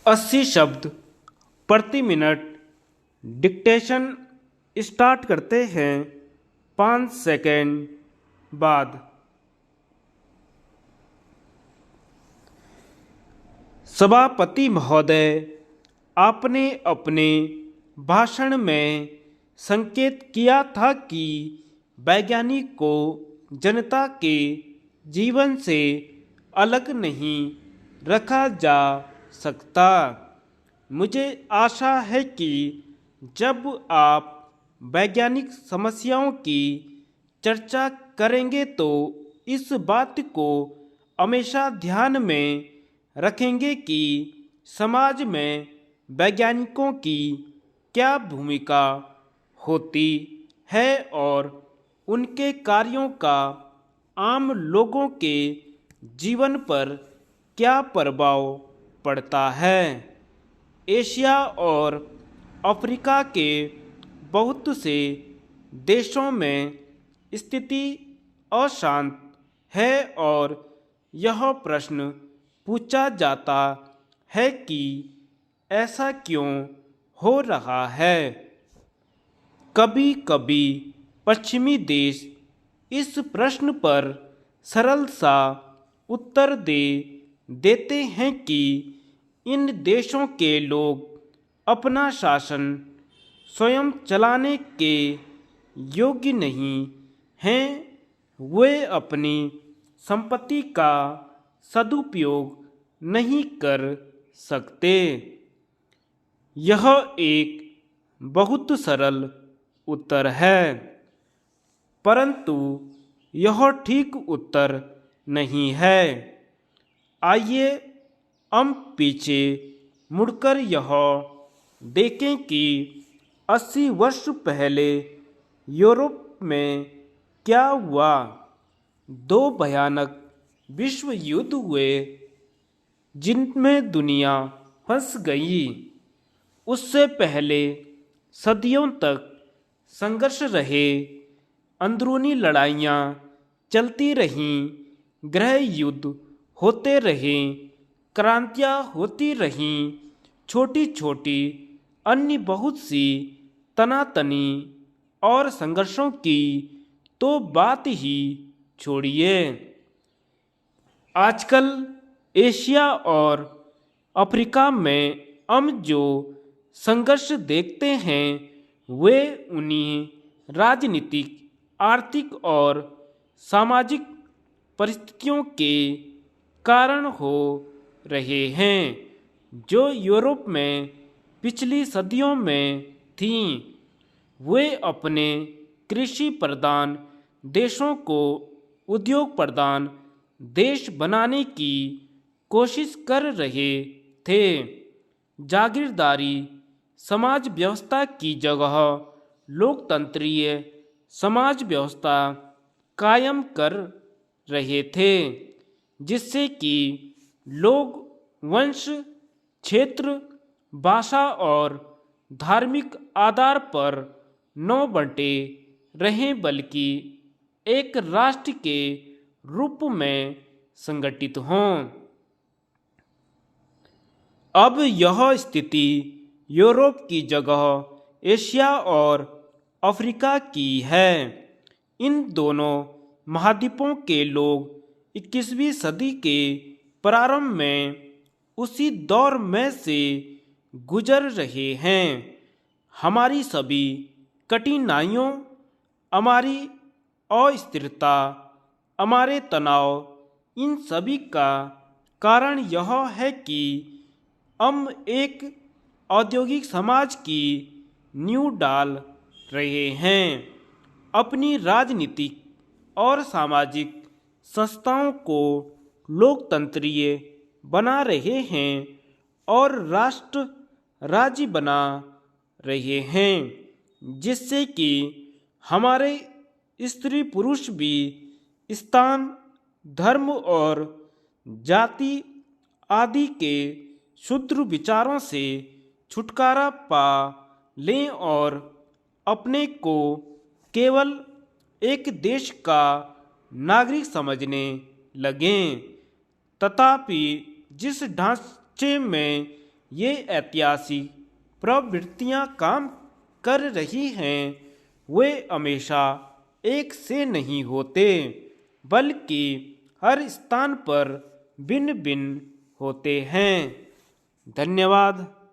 80 शब्द प्रति minute dictation start करते हैं 5 सेकेंड बाद। सभापति महोदय, आपने अपने भाषण में संकेत किया था कि वैज्ञानिक को जनता के जीवन से अलग नहीं रखा जा सकता। मुझे आशा है कि जब आप वैज्ञानिक समस्याओं की चर्चा करेंगे तो इस बात को हमेशा ध्यान में रखेंगे कि समाज में वैज्ञानिकों की क्या भूमिका होती है और उनके कार्यों का आम लोगों के जीवन पर क्या प्रभाव पड़ता है। एशिया और अफ्रीका के बहुत से देशों में स्थिति अशांत है और यह प्रश्न पूछा जाता है कि ऐसा क्यों हो रहा है। कभी कभी पश्चिमी देश इस प्रश्न पर सरल सा उत्तर दे देते हैं कि इन देशों के लोग अपना शासन स्वयं चलाने के योग्य नहीं हैं, वे अपनी संपत्ति का सदुपयोग नहीं कर सकते। यह एक बहुत सरल उत्तर है, परंतु यह ठीक उत्तर नहीं है। आइए हम पीछे मुड़कर यह देखें कि 80 वर्ष पहले यूरोप में क्या हुआ। 2 भयानक विश्व युद्ध हुए जिनमें दुनिया फंस गई। उससे पहले सदियों तक संघर्ष रहे, अंदरूनी लड़ाइयाँ चलती रहीं, गृह युद्ध होते रहे, क्रांतियाँ होती रहीं, छोटी छोटी अन्य बहुत सी तनातनी और संघर्षों की तो बात ही छोड़िए। आजकल एशिया और अफ्रीका में हम जो संघर्ष देखते हैं वे उन्हीं राजनीतिक, आर्थिक और सामाजिक परिस्थितियों के कारण हो रहे हैं जो यूरोप में पिछली सदियों में थीं। वे अपने कृषि प्रधान देशों को उद्योग प्रधान देश बनाने की कोशिश कर रहे थे। जागीरदारी समाज व्यवस्था की जगह लोकतंत्रीय समाज व्यवस्था कायम कर रहे थे, जिससे कि लोग वंश, क्षेत्र, भाषा और धार्मिक आधार पर न बंटे रहें बल्कि एक राष्ट्र के रूप में संगठित हों। अब यह स्थिति यूरोप की जगह एशिया और अफ्रीका की है। इन दोनों महाद्वीपों के लोग 21वीं सदी के प्रारंभ में उसी दौर में से गुजर रहे हैं। हमारी सभी कठिनाइयों, हमारी अस्थिरता, हमारे तनाव, इन सभी का कारण यह है कि हम एक औद्योगिक समाज की नींव डाल रहे हैं, अपनी राजनीतिक और सामाजिक संस्थाओं को लोकतंत्रीय बना रहे हैं और राष्ट्र राज्य बना रहे हैं, जिससे कि हमारे स्त्री पुरुष भी स्थान, धर्म और जाति आदि के क्षुद्र विचारों से छुटकारा पा लें और अपने को केवल एक देश का नागरिक समझने लगें। तथापि जिस ढांचे में ये ऐतिहासिक प्रवृत्तियां काम कर रही हैं वे हमेशा एक से नहीं होते, बल्कि हर स्थान पर भिन्न भिन्न होते हैं। धन्यवाद।